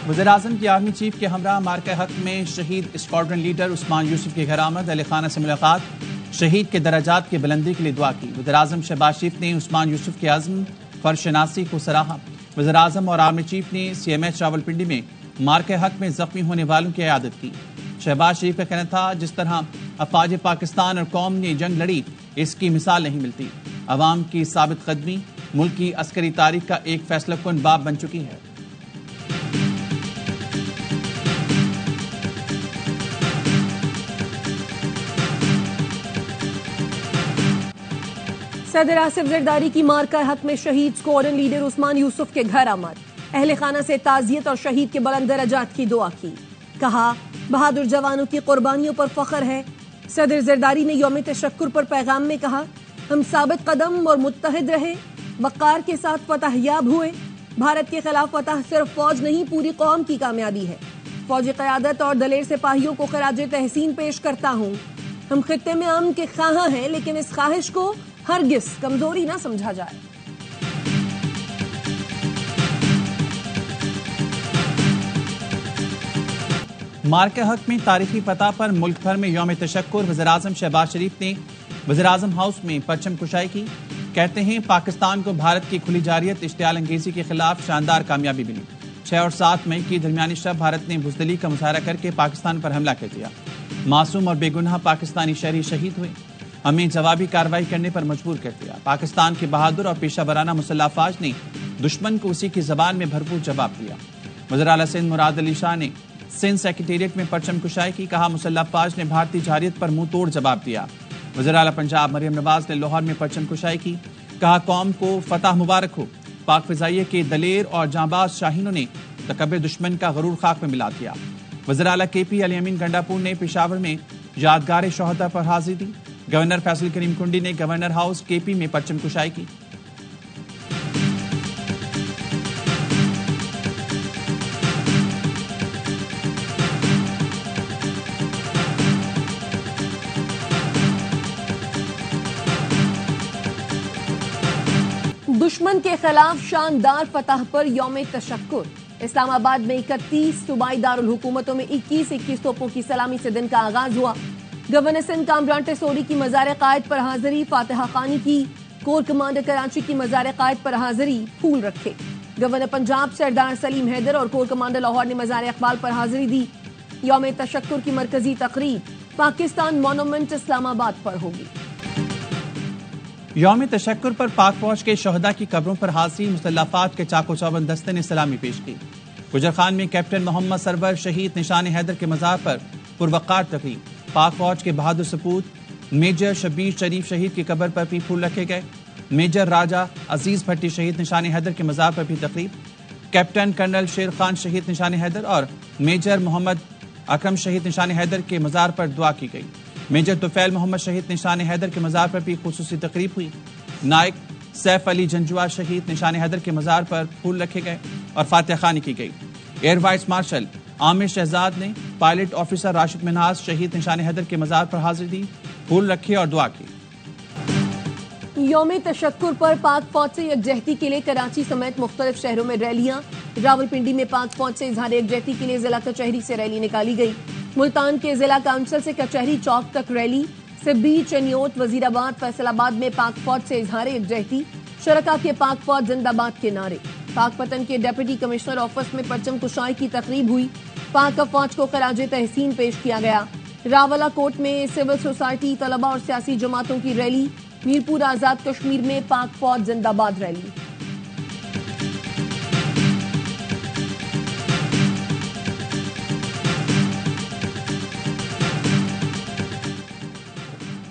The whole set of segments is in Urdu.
وزیراعظم کی آرمی چیف کے ہمراہ مارکہ حق میں شہید اسکواڈرن لیڈر عثمان یوسف کے گھر آمد، اہل خانہ سے ملاقات، شہید کے درجات کی بلندی کے لیے دعا کی۔ وزیراعظم شہباز شریف نے عثمان یوسف کے عزم فرشناسی کو سراہا۔ وزیراعظم اور آرمی چیف نے CMH راولپنڈی میں مارکہ حق میں زخمی ہونے والوں کی عیادت کی۔ شہباز شریف کا کہنا تھا، جس طرح افواج پاکستان اور قوم نے جنگ لڑی، اس کی مثال نہیں ملتی۔ عوام کی ثابت قدمی ملک کی عسکری تاریخ کا ایک فیصلہ کن باب بن چکی ہے۔ صدر آصف زرداری کی مارکہ حق میں شہید اسکواڈرن لیڈر عثمان یوسف کے گھر آمد، اہل خانہ سے تعزیت اور شہید کے بلند درجات کی دعا کی۔ کہا، بہادر جوانوں کی قربانیوں پر فخر ہے۔ صدر زرداری نے یوم تشکر پر پیغام میں کہا، ہم ثابت قدم اور متحد رہے، وقار کے ساتھ فتح یاب ہوئے۔ بھارت کے خلاف فتح صرف فوج نہیں، پوری قوم کی کامیابی ہے۔ فوجی قیادت اور دلیر سپاہیوں کو خراج تحسین پیش کرتا ہوں۔ ہم خطے میں امن کے خواہاں ہیں، لیکن اس خواہش کو ہرگز کمزوری نہ سمجھا جائے۔ مارکہ حق میں تاریخی فتح پر ملک بھر میں یوم تشکر، وزیراعظم شہباز شریف نے وزیراعظم ہاؤس میں پرچم کشائی کی۔ کہتے ہیں، پاکستان کو بھارت کی کھلی جارحیت اشتعال انگیزی کے خلاف شاندار کامیابی ملی۔ 6 اور 7 مئی کی درمیانی شب بھارت نے بزدلی کا مظاہرہ کر کے پاکستان پر حملہ کر دیا۔ معصوم اور بے گناہ پاکستانی شہری شہید ہوئے، ہمیں جوابی کارروائی کرنے پر مجبور کر دیا۔ پاکستان کے بہادر اور پیشہ ورانہ مسلح افواج نے دشمن کو اسی کی زبان میں بھرپور جواب دیا۔ وزیر اعلیٰ سندھ مراد علی شاہ نے سندھ سیکریٹریٹ میں پرچم کشائی کی۔ کہا، مسلح افواج نے بھارتی جارحیت پر منہ توڑ جواب دیا۔ وزیر اعلیٰ پنجاب مریم نواز نے لاہور میں پرچم کشائی کی۔ کہا، قوم کو فتح مبارک ہو۔ پاک فضائیہ کے دلیر اور جانباز شاہینوں نے متکبر دشمن کا غرور خاک میں ملا دیا۔ وزیر اعلیٰ KP علی امین گنڈاپور نے پشاور میں یادگار شہداء پر حاضری دی۔ گورنر فیصل کریم کنڈی نے گورنر ہاؤس KP میں پرچم کشائی کی۔ دشمن کے خلاف شاندار فتح پر یوم تشکر۔ اسلام آباد میں 31 صوبائی دارالحکومتوں میں 21 توپوں کی سلامی سے دن کا آغاز ہوا۔ گورنر سندھ کامران ٹیسوری کی مزار قائد پر حاضری، فاتحہ خانی کی۔ کور کمانڈر کراچی کی مزار قائد پر حاضری، پھول رکھے۔ گورنر پنجاب سردار سلیم حیدر اور کور کمانڈر لاہور نے مزار اقبال پر حاضری دی۔ یوم تشکر کی مرکزی تقریب پاکستان مونومنٹ اسلام آباد پر ہوگی۔ یوم تشکر پر پاک فوج کے شہداء کی قبروں پر حاضری، مسلح افواج کے چاق و چوبند دستے نے سلامی پیش کی۔ گجرخان میں کیپٹن محمد سرور شہید نشان حیدر کے مزار پر پروقار تقریب۔ پاک فوج کے بہادر سپوت میجر شبیر شریف شہید کی قبر پر بھی پھول رکھے گئے۔ میجر راجہ عزیز بھٹی شہید نشان حیدر کے مزار پر بھی تقریب۔ کیپٹن کرنل شیر خان شہید نشان حیدر اور میجر محمد اکرم شہید نشان حیدر کے مزار پر دعا کی گئی۔ میجر توفیل محمد شہید نشان حیدر کے مزار پر بھی خصوصی تقریب ہوئی۔ نائک سیف علی جنجوا شہید نشان حیدر کے مزار پر پھول رکھے گئے اور فاتحہ خوانی کی گئی۔ ایئر وائس مارشل عامر شہزاد نے پائلٹ آفیسر راشد منہاز شہید نشان حیدر کے مزار پر حاضری دی، پھول رکھے اور دعا کی۔ یوم تشکر پر پاک فوج سے یکجہتی کے لیے کراچی سمیت مختلف شہروں میں ریلیاں۔ راولپنڈی میں پاک فوج سے اظہار یکجہتی کے لیے ضلع کچہری سے ریلی نکالی گئی۔ ملتان کے ضلع کونسل سے کچہری چوک تک ریلی۔ سبی، چنیوٹ، وزیر آباد، فیصل آباد میں پاک فوج سے اظہار یکجہتی، شرکا کے پاک فوج زندہ باد کے نعرے۔ پاک پتن کے ڈپٹی کمشنر آفس میں پرچم کشائی کی تقریب ہوئی۔ پاک افواج کو خراج تحسین پیش کیا گیا۔ راولہ کوٹ میں سول سوسائٹی، طلباء اور سیاسی جماعتوں کی ریلی۔ میرپور آزاد کشمیر میں پاک فوج زندہ باد ریلی۔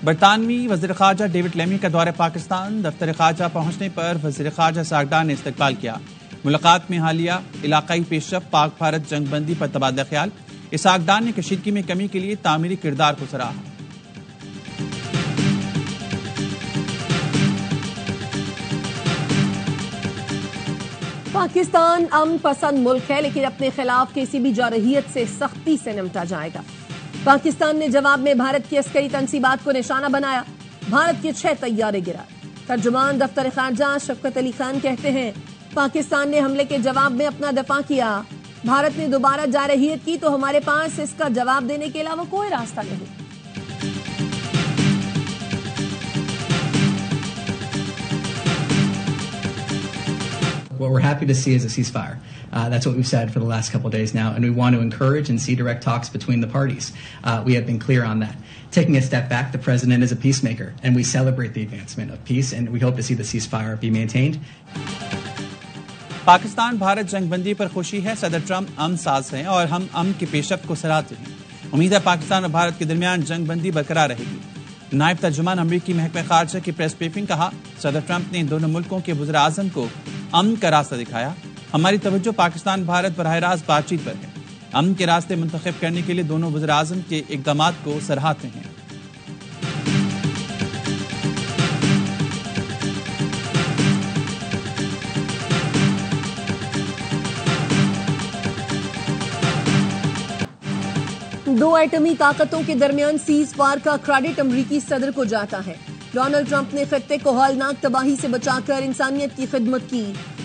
برطانوی وزیر خارجہ ڈیوڈ لیمی کا دورہ پاکستان، دفتر خارجہ پہنچنے پر وزیر خارجہ ساگدان نے استقبال کیا۔ ملاقات میں حالیہ علاقائی پیش رفت، پاک بھارت جنگ بندی پر تبادلہ خیال۔ اسحاق نے کشیدگی میں کمی کے لیے تعمیری کردار کو سراہا۔ پاکستان امن پسند ملک ہے، لیکن اپنے خلاف کسی بھی جارحیت سے سختی سے نمٹا جائے گا۔ پاکستان نے جواب میں بھارت کی عسکری تنصیبات کو نشانہ بنایا، بھارت کے 6 طیارے گرائے۔ ترجمان دفتر خارجہ شفقت علی خان کہتے ہیں، پاکستان نے حملے کے جواب میں اپنا دفاع کیا، بھارت نے دوبارہ جارحیت کی تو ہمارے پاس اس کا جواب دینے کے علاوہ کوئی راستہ نہیں۔ What we're happy to see is a ceasefire. That's what we've said for the last couple of days now, and we want to encourage and see direct talks between the parties. We have been clear on that. Taking a step back, the president is a peacemaker, and we celebrate the advancement of peace, and we hope to see the ceasefire be maintained. Pakistan Bharat جنگ بندی پر خوشی ہے۔ صدر ٹرمپ امن ساز ہیں اور ہم امن کی پیشرفت کو سراہتے ہیں۔ امید ہے پاکستان اور بھارت کے درمیان جنگ بندی برقرار رہے گی۔ نائب ترجمان امریکی محکمہ خارجہ کی پریس بریفنگ کہا، صدر ٹرمپ نے دونوں ملکوں کے وزراء اعظم کو امن کا راستہ دکھایا۔ ہماری توجہ پاکستان بھارت براہ راست بات چیت پر ہے۔ امن کے راستے منتخب کرنے کے لیے دونوں وزراء اعظم کے اقدامات کو سراہتے ہیں۔ دو ایٹمی طاقتوں کے درمیان سیز فائر کا کریڈٹ امریکی صدر کو جاتا ہے۔ ڈونلڈ ٹرمپ نے خطے کو ہولناک تباہی سے بچا کر انسانیت کی خدمت کی۔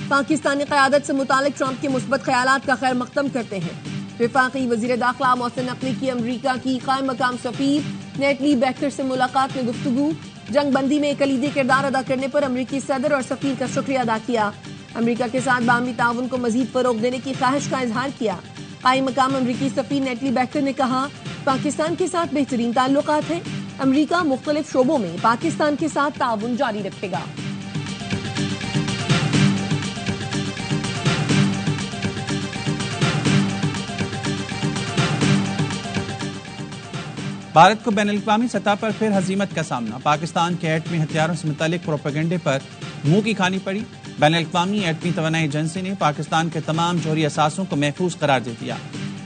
پاکستانی قیادت سے متعلق ٹرمپ کے مثبت خیالات کا خیر مقدم کرتے ہیں۔ وفاقی وزیر داخلہ محسن نقوی کی امریکہ کی قائم مقام سفیر نیٹلی بیکر سے ملاقات میں گفتگو۔ جنگ بندی میں کلیدی کردار ادا کرنے پر امریکی صدر اور سفیر کا شکریہ ادا کیا۔ امریکہ کے ساتھ باہمی تعاون کو مزید فروغ دینے کی خواہش کا اظہار کیا۔ قائم مقام امریکی سفیر نیٹلی بیکر نے کہا، پاکستان کے ساتھ بہترین تعلقات ہیں۔ امریکہ مختلف شعبوں میں پاکستان کے ساتھ تعاون جاری رکھے گا۔ بھارت کو بین الاقوامی سطح پر پھر ہزیمت کا سامنا۔ پاکستان کے ایٹمی ہتھیاروں سے متعلق پروپیگنڈے پر منہ کی کھانی پڑی۔ بین الاقوامی ایٹمی توانائی ایجنسی نے پاکستان کے تمام جوہری اثاثوں کو محفوظ قرار دے دیا۔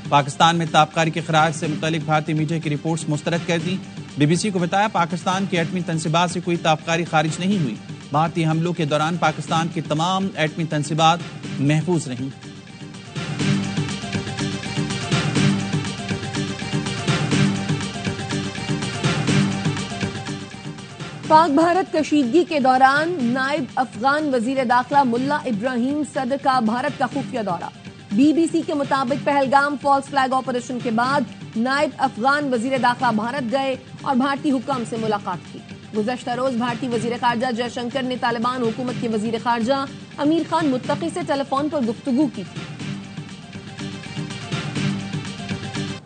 پاکستان میں تابکاری کے خراج سے متعلق بھارتی میڈیا کی رپورٹس مسترد کر دی۔ بی بی سی کو بتایا، پاکستان کی ایٹمی تنصیبات سے کوئی تابکاری خارج نہیں ہوئی۔ بھارتی حملوں کے دوران پاکستان کی تمام ایٹمی تنصیبات محفوظ رہیں۔ پاک بھارت کشیدگی کے دوران نائب افغان وزیر داخلہ ملا ابراہیم صدر کا بھارت کا خفیہ دورہ۔ بی بی سی کے مطابق پہلگام فالس فلیگ آپریشن کے بعد نائب افغان وزیر داخلہ بھارت گئے اور بھارتی حکام سے ملاقات کی۔ گزشتہ روز بھارتی وزیر خارجہ جے شنکر نے طالبان حکومت کے وزیر خارجہ امیر خان متقی سے ٹیلی فون پر گفتگو کی تھی۔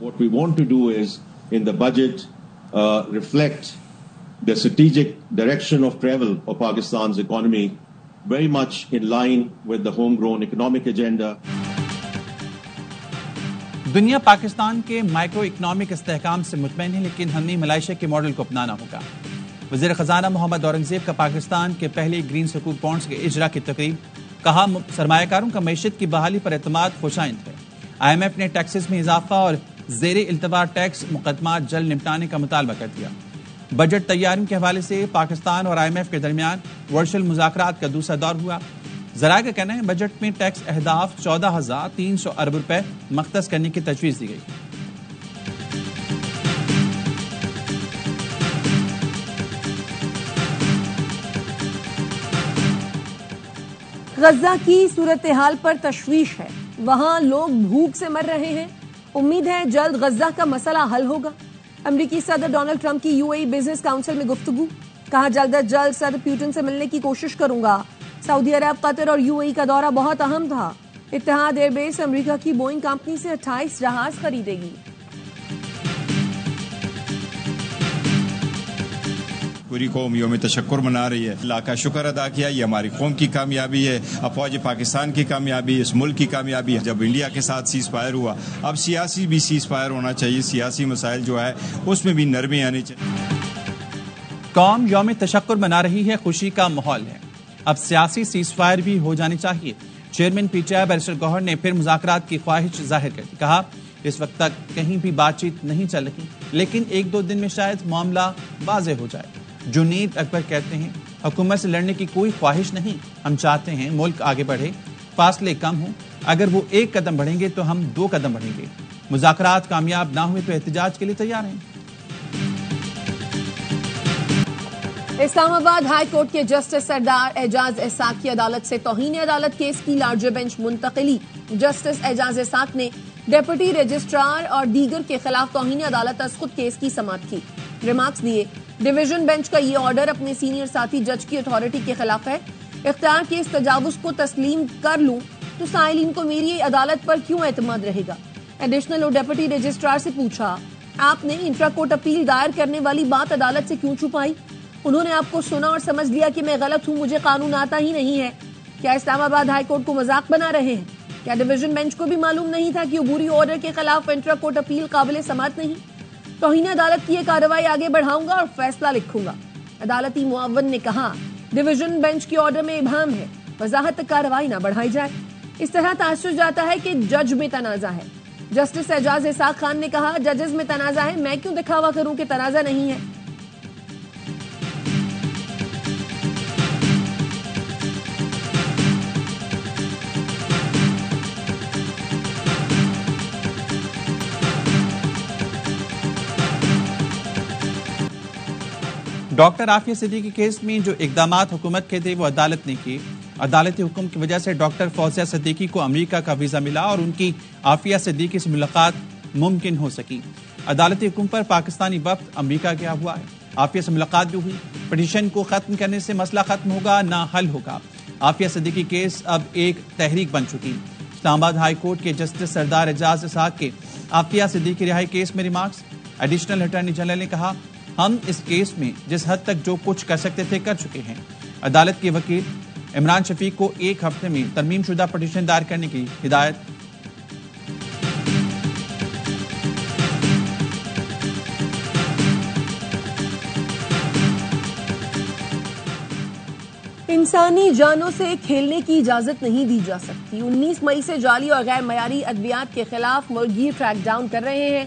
What we want to do is in the budget reflect the strategic direction of travel of Pakistan's economy very much in line with the homegrown economic agenda. دنیا پاکستان کے مائکرو اکنامک استحکام سے مطمئن ہے، لیکن ہمیں ملائیشیا کے ماڈل کو اپنانا ہوگا۔ وزیر خزانہ محمد اورنگزیب کا پاکستان کے پہلے گرین سکول بانڈز کے اجرا کی تقریب، کہا سرمایہ کاروں کا معیشت کی بحالی پر اعتماد خوشائند ہے۔ آئی ایم ایف نے ٹیکسز میں اضافہ اور زیر التوا ٹیکس مقدمات جلد نمٹانے کا مطالبہ کر دیا۔ بجٹ تیاریوں کے حوالے سے پاکستان اور آئی ایم ایف کے درمیان ورچوئل مذاکرات کا دوسرا دور ہوا۔ ذرائع کا کہنا ہے بجٹ میں ٹیکس اہداف 14,300 ارب روپے مختص کرنے کی تجویز دی گئی۔ غزہ کی صورتحال پر تشویش ہے، وہاں لوگ بھوک سے مر رہے ہیں۔ امید ہے جلد غزہ کا مسئلہ حل ہوگا۔ امریکی صدر ڈونلڈ ٹرمپ کی you a e business council میں گفتگو، کہا جلد از جلد صدر پیوٹن سے ملنے کی کوشش کروں گا۔ سعودی عرب، قطر اور یو اے ای کا دورہ بہت اہم تھا۔ اتحاد ایئر بیس امریکہ کی بوئنگ کمپنی سے 28 جہاز خریدے گی۔ پوری قوم یوم تشکر منا رہی ہے، اللہ کا شکر ادا کیا۔ یہ ہماری قوم کی کامیابی ہے، افواج پاکستان کی کامیابی، اس ملک کی کامیابی ہے۔ جب انڈیا کے ساتھ سیز فائر ہوا، اب سیاسی بھی سیز فائر ہونا چاہیے۔ سیاسی مسائل جو ہے اس میں بھی نرمی آنی چاہیے۔ قوم یوم تشکر منا رہی ہے، خوشی کا ماحول ہے، اب سیاسی سیز فائر بھی ہو جانی چاہیے۔ Chairman P T I barrister Gohar نے پھر مذاکرات کی خواہش ظاہر کر دی، کہا اس وقت تک کہیں بھی بات چیت نہیں چل رہی، لیکن 1-2 دن میں شاید معاملہ واضح ہو جائے۔ جنید اکبر کہتے ہیں حکومت سے لڑنے کی کوئی خواہش نہیں، ہم چاہتے ہیں ملک آگے بڑھے، فاصلے کم ہوں، اگر وہ 1 قدم بڑھیں گے تو ہم 2 قدم بڑھیں گے، مذاکرات کامیاب نہ ہوئے تو احتجاج کے لیے تیار ہیں۔ اسلام آباد ہائی کورٹ کے جسٹس سردار اعجاز اسحاق کی عدالت سے توہین عدالت کیس کی لارجر بینچ منتقلی. جسٹس اعجاز اسحاق نے ڈپٹی رجسٹرار اور دیگر کے خلاف توہین عدالت از خود کیس کی سماعت کی. ریمارکس دیے ڈویژن بینچ کا یہ آرڈر اپنے سینئر ساتھی جج کی اتھارٹی کے خلاف ہے. اختیار کے اس تجاوز کو تسلیم کر لوں تو سائلین کو میری عدالت پر کیوں اعتماد رہے گا. ایڈیشنل اور ڈپٹی رجسٹرار سے پوچھا آپ نے انٹرا کورٹ اپیل دائر کرنے والی بات عدالت سے کیوں چھپائی؟ انہوں نے آپ کو سنا اور سمجھ لیا کہ میں غلط ہوں, مجھے قانون آتا ہی نہیں ہے. کیا اسلام آباد ہائی کورٹ کو مذاق بنا رہے ہیں؟ کیا ڈویژن بینچ کو بھی معلوم نہیں تھا کہ عبوری آرڈر کے خلاف انٹرا کورٹ اپیل قابل سماعت نہیں؟ توہین عدالت کی یہ کارروائی آگے بڑھاؤں گا اور فیصلہ لکھوں گا. عدالتی معاون نے کہا ڈویژن بینچ کے آرڈر میں ابہام ہے, وضاحت کارروائی نہ بڑھائی جائے. اس طرح تاثر جاتا ہے کہ جج میں تنازع ہے. جسٹس اعجاز اسحاق خان نے کہا ججز میں تنازع ہے, میں کیوں دکھاوا کروں کہ تنازع نہیں ہے. ڈاکٹر عافیہ صدیقی کیس میں جو اقدامات حکومت کے تھے وہ عدالت نے کیے. عدالتی حکم کی وجہ سے ڈاکٹر فوزیہ صدیقی کو امریکہ کا ویزا ملا اور ان کی عافیہ صدیقی سے ملاقات ممکن ہو سکی. عدالتی حکم پر پاکستانی وفد امریکہ گیا ہوا ہے. عافیہ سے ملاقات بھی ہوئی. پٹیشن کو ختم کرنے سے مسئلہ ختم ہوگا نہ حل ہوگا. عافیہ صدیقی کیس اب ایک تحریک بن چکی. اسلام آباد ہائی کورٹ کے جسٹس سردار اعجاز اسحاق کے عافیہ صدیقی رہائی کیس میں ریمارکس. ایڈیشنل اٹارنی جنرل نے کہا ہم اس کیس میں جس حد تک جو کچھ کر سکتے تھے کر چکے ہیں. عدالت کے وکیل عمران شفیق کو ایک ہفتے میں ترمیم شدہ پٹیشن دائر کرنے کی ہدایت. انسانی جانوں سے کھیلنے کی اجازت نہیں دی جا سکتی. 19 مئی سے جعلی اور غیر معیاری ادویات کے خلاف ملک گیر ٹریک ڈاؤن کر رہے ہیں.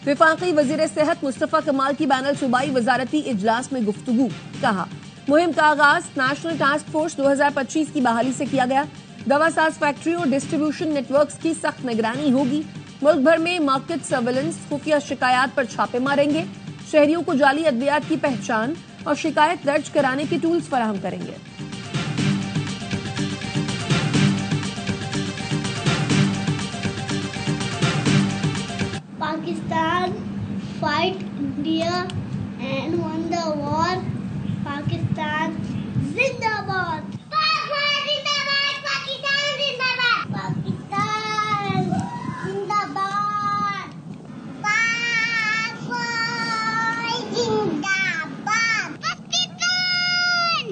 وفاقی وزیر صحت مصطفیٰ کمال کی بین الصوبائی وزارتی اجلاس میں گفتگو. کہا مہم کا آغاز نیشنل ٹاسک فورس 2025 کی بحالی سے کیا گیا. دوا ساز فیکٹریوں اور ڈسٹریبیوشن نیٹ ورکس کی سخت نگرانی ہوگی. ملک بھر میں مارکیٹ سرویلنس خفیہ شکایات پر چھاپے ماریں گے. شہریوں کو جعلی ادویات کی پہچان اور شکایت درج کرانے کے ٹولز فراہم کریں گے. Pakistan fight India and won the war. Pakistan Zindabad. Pakistan Zindabad. Pakistan Zindabad. Pakistan Zindabad. Pakistan Zindabad. Pakistan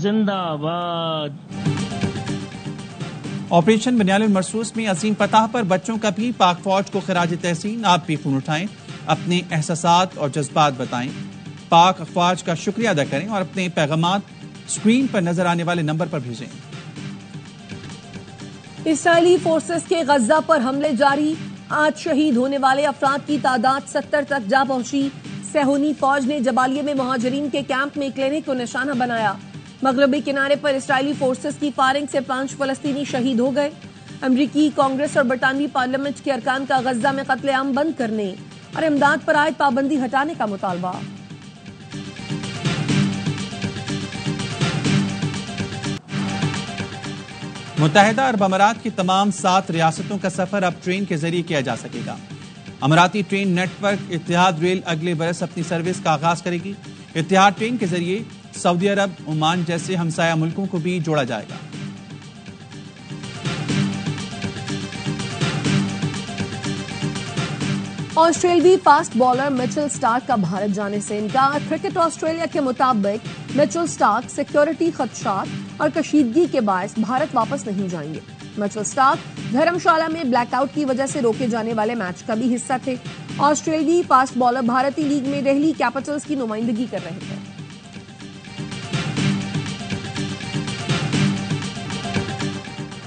Zindabad. Operation Bunyan al Marsoos میں عظیم فتح پر بچوں کا بھی پاک فوج کو خراج تحسین. آپ بھی خون اٹھائیں, اپنے احساسات اور جذبات بتائیں, پاک افواج کا شکریہ ادا کریں اور اپنے پیغامات سکرین پر نظر آنے والے نمبر پر بھیجیں. اسرائیلی فورسز کے غزہ پر حملے جاری. آج شہید ہونے والے افراد کی تعداد 70 تک جا پہنچی. صہیونی فوج نے جبالیہ میں مہاجرین کے کیمپ میں کلینک کو نشانہ بنایا. مغربی کنارے پر اسرائیلی فورسز کی فائرنگ سے 5 فلسطینی شہید ہو گئے. امریکی کانگریس اور برطانوی پارلیمنٹ کے ارکان کا غزہ میں قتل عام بند کرنے اور امداد پر عائد پابندی ہٹانے کا مطالبہ. متحدہ عرب امارات کی تمام 7 ریاستوں کا سفر اب ٹرین کے ذریعے کیا جا سکے گا. اماراتی ٹرین نیٹ ورک اتحاد ریل اگلے برس اپنی سروس کا آغاز کرے گی. اتحاد ٹرین کے ذریعے سعودی عرب, عمان جیسے ہمسایہ ملکوں کو بھی جوڑا جائے گا. آسٹریلوی فاسٹ بالر میچل سٹارک کا بھارت جانے سے انکار. کرکٹ آسٹریلیا کے مطابق میچل سٹارک سیکیورٹی خدشات اور کشیدگی کے باعث بھارت واپس نہیں جائیں گے. میچل سٹارک دھرمشالہ میں بلیک آؤٹ کی وجہ سے روکے جانے والے میچ کا بھی حصہ تھے. آسٹریلوی فاسٹ بالر بھارتی لیگ میں دہلی کیپٹلز کی نمائندگی کر رہے تھے.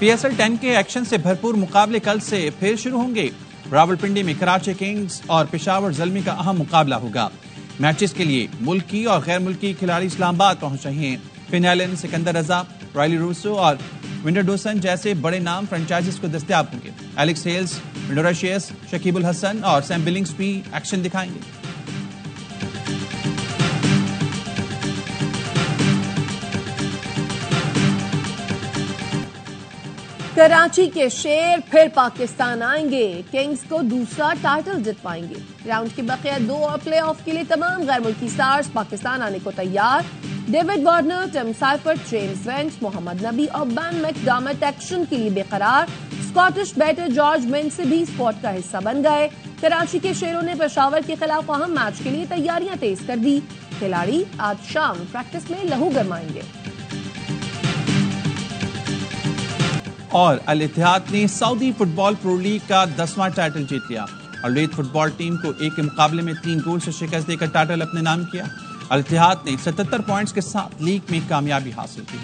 PSL 10 کے ایکشن سے بھرپور مقابلے کل سے پھر شروع ہوں گے. راولپنڈی میں کراچی کنگز اور پشاور زلمی کا اہم مقابلہ ہوگا. میچز کے لیے ملکی اور غیر ملکی کھلاڑی اسلام آباد پہنچ رہے ہیں. فن ایلن, سکندر رضا, رائلی روسو اور ونڈر ڈوسن جیسے بڑے نام فرنچائزز کو دستیاب ہوں گے. ایلکس ہیلز, ونڈوریشیس, شکیب الحسن اور سیم بلنگز بھی ایکشن دکھائیں گے. کراچی کے شیر پھر پاکستان آئیں گے، کنگز کو دوسرا ٹائٹل جتوائیں گے۔ راؤنڈ کے بقیہ 2 اور پلے آف کے لیے تمام غیر ملکی سٹارز پاکستان آنے کو تیار۔ ڈیوڈ وارنر، ٹم سائفرٹ، جیمز وینٹ، محمد نبی اور بین میک ڈامٹ ایکشن کے لیے بے قرار۔ اسکاٹش بیٹر جارج منٹ بھی اسکواڈ کا حصہ بن گئے۔ کراچی کے شیروں نے پشاور کے خلاف اہم میچ کے لیے تیاریاں تیز کر دی۔ کھلاڑی آج شام پریکٹس میں لہو گرمائیں گے۔ اور الاتحاد نے سعودی فٹ بال پرو لیگ کا 10واں ٹائٹل جیت لیا۔ الوید فٹ بال ٹیم کو ایک کے مقابلے میں 3 گول سے شکست دے کر ٹائٹل اپنے نام کیا۔ الاتحاد نے 77 پوائنٹس کے ساتھ لیگ میں کامیابی حاصل کی۔